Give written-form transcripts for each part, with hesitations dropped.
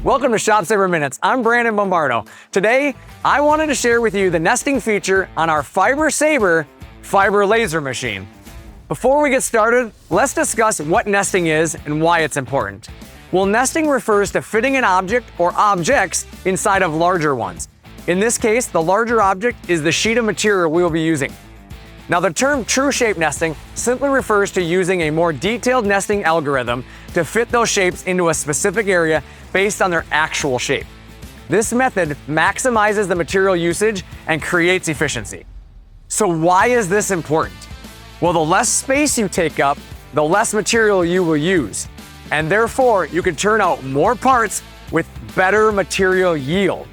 Welcome to ShopSabre Minutes. I'm Brandon Bombardo. Today, I wanted to share with you the nesting feature on our FiberSabre fiber laser machine. Before we get started, let's discuss what nesting is and why it's important. Well, nesting refers to fitting an object or objects inside of larger ones. In this case, the larger object is the sheet of material we will be using. Now, the term true shape nesting simply refers to using a more detailed nesting algorithm to fit those shapes into a specific area based on their actual shape. This method maximizes the material usage and creates efficiency. So why is this important? Well, the less space you take up, the less material you will use, and therefore you can turn out more parts with better material yield.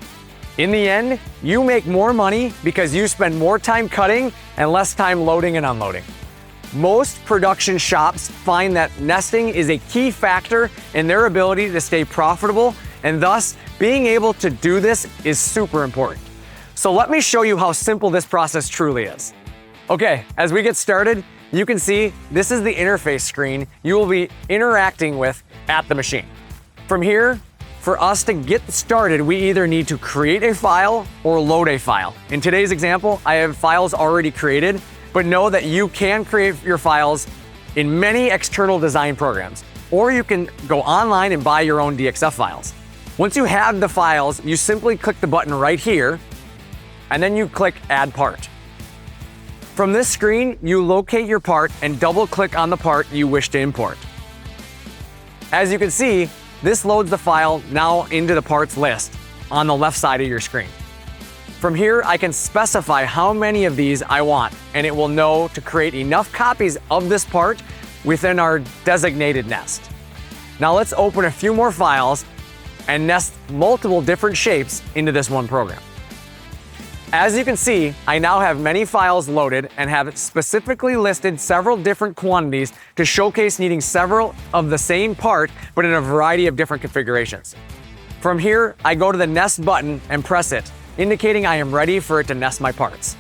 In the end, you make more money because you spend more time cutting and less time loading and unloading. Most production shops find that nesting is a key factor in their ability to stay profitable, and thus being able to do this is super important. So let me show you how simple this process truly is. Okay, as we get started, you can see this is the interface screen you will be interacting with at the machine. From here, for us to get started, we either need to create a file or load a file. In today's example, I have files already created, but know that you can create your files in many external design programs, or you can go online and buy your own DXF files. Once you have the files, you simply click the button right here, and then you click Add Part. From this screen, you locate your part and double-click on the part you wish to import. As you can see, this loads the file now into the parts list on the left side of your screen. From here, I can specify how many of these I want, and it will know to create enough copies of this part within our designated nest. Now let's open a few more files and nest multiple different shapes into this one program. As you can see, I now have many files loaded and have specifically listed several different quantities to showcase needing several of the same part, but in a variety of different configurations. From here, I go to the Nest button and press it, indicating I am ready for it to nest my parts.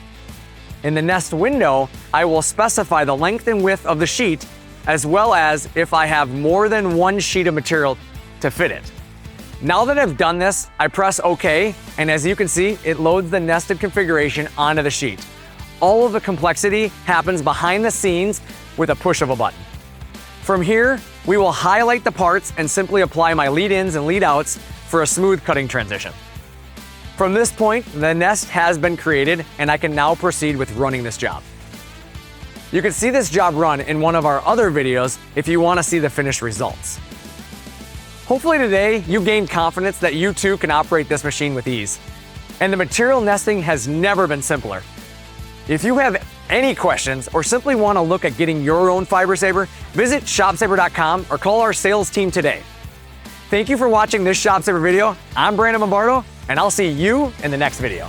In the Nest window, I will specify the length and width of the sheet, as well as if I have more than one sheet of material to fit it. Now that I've done this, I press OK, and as you can see, it loads the nested configuration onto the sheet. All of the complexity happens behind the scenes with a push of a button. From here, we will highlight the parts and simply apply my lead-ins and lead-outs for a smooth cutting transition. From this point, the nest has been created, and I can now proceed with running this job. You can see this job run in one of our other videos if you want to see the finished results. Hopefully today, you gained confidence that you too can operate this machine with ease. And the material nesting has never been simpler. If you have any questions or simply want to look at getting your own FiberSabre, visit ShopSabre.com or call our sales team today. Thank you for watching this ShopSabre video. I'm Brandon Bombardo, and I'll see you in the next video.